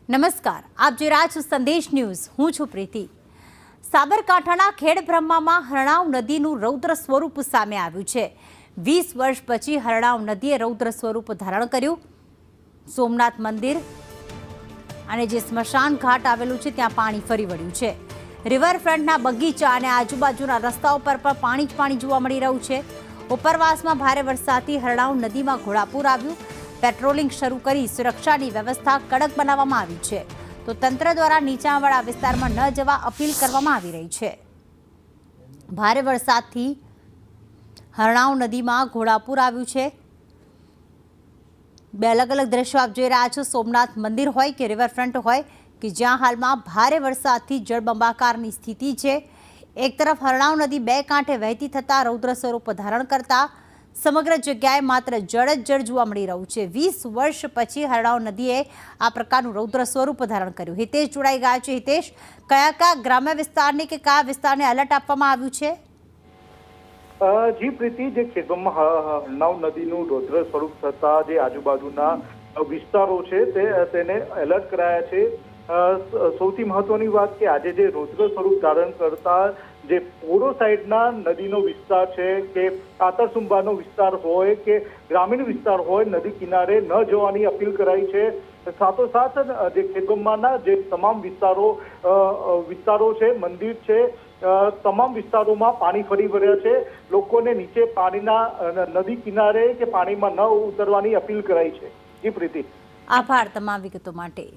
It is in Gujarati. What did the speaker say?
નમસ્કાર, આપ જોઈ રહ્યા છો સંદેશ ન્યૂઝ. હું છું પ્રીતિ. સાબરકાંઠાના ખેડબ્રહ્મામાં હરણાવ નદીનું રૌદ્ર સ્વરૂપ સામે આવ્યું છે. 20 વર્ષ પછી હરણાવ નદીએ રૌદ્ર સ્વરૂપ ધારણ કર્યું. સોમનાથ મંદિર અને જે સ્મશાન ઘાટ આવેલું છે ત્યાં પાણી ફરી વળ્યું છે. રિવરફ્રન્ટના બગીચા અને આજુબાજુના રસ્તાઓ પર પણ પાણી જ પાણી જોવા મળી રહ્યું છે. ઉપરવાસમાં ભારે વરસાદથી હરણાવ નદીમાં ઘોડાપૂર આવ્યું. પેટ્રોલિંગ શરૂ કરી સુરક્ષાની વ્યવસ્થા કડક બનાવવામાં આવી છે. તો તંત્ર દ્વારા નીચાણવાળા વિસ્તારમાં ન જવા અપીલ કરવામાં આવી રહી છે. ભારે વરસાદથી હરણાવ નદીમાં ઘોડાપૂર આવ્યું છે. બે અલગ અલગ દ્રશ્યો આપ જોઈ રહ્યા છો. સોમનાથ મંદિર હોય કે રિવરફ્રન્ટ હોય કે જ્યાં હાલમાં ભારે વરસાદથી જળબંબાકારની સ્થિતિ છે. એક તરફ હરણાવ નદી બે કાંઠે વહેતી થતાં રૌદ્ર સ્વરૂપ ધારણ કરતા સમગ્ર જગ્યાએ માત્ર જળ જ જળ જોવા મળી રહ્યું છે. 20 વર્ષ પછી હરણાવ નદીએ આ પ્રકારનું રૌદ્ર સ્વરૂપ ધારણ કર્યું. હિતેશ જોડાઈ ગયા છે. હિતેશ, કયા કયા ગ્રામ્ય વિસ્તારને કે કયા વિસ્તારને એલર્ટ આપવામાં આવ્યું છે? જી પ્રીતિ, જે ખેડબ્રહ્મા હરણાવ નદીનું રૌદ્ર સ્વરૂપ થતા જે આજુબાજુના વિસ્તારો છે તેને એલર્ટ કરાયા છે. સૌથી મહત્વની વાત કે આજે જે રૌદ્ર સ્વરૂપ ધારણ કરતા જે પોરો સાઈડના નદીનો વિસ્તાર છે કે કાતરસુંબાનો વિસ્તાર હોય કે ગ્રામીણ વિસ્તાર હોય, નદી કિનારે ન જવાની અપીલ કરાઈ છે. સાથોસાથ જે ખેડબ્રહ્માના જે તમામ વિસ્તારો છે, મંદિર છે, તમામ વિસ્તારોમાં પાણી ફરી વળ્યા છે. લોકોને નીચે પાણીના નદી કિનારે કે પાણીમાં ન ઉતરવાની અપીલ કરાઈ છે. જી પ્રીતિ, આભાર તમામ વિગતો માટે.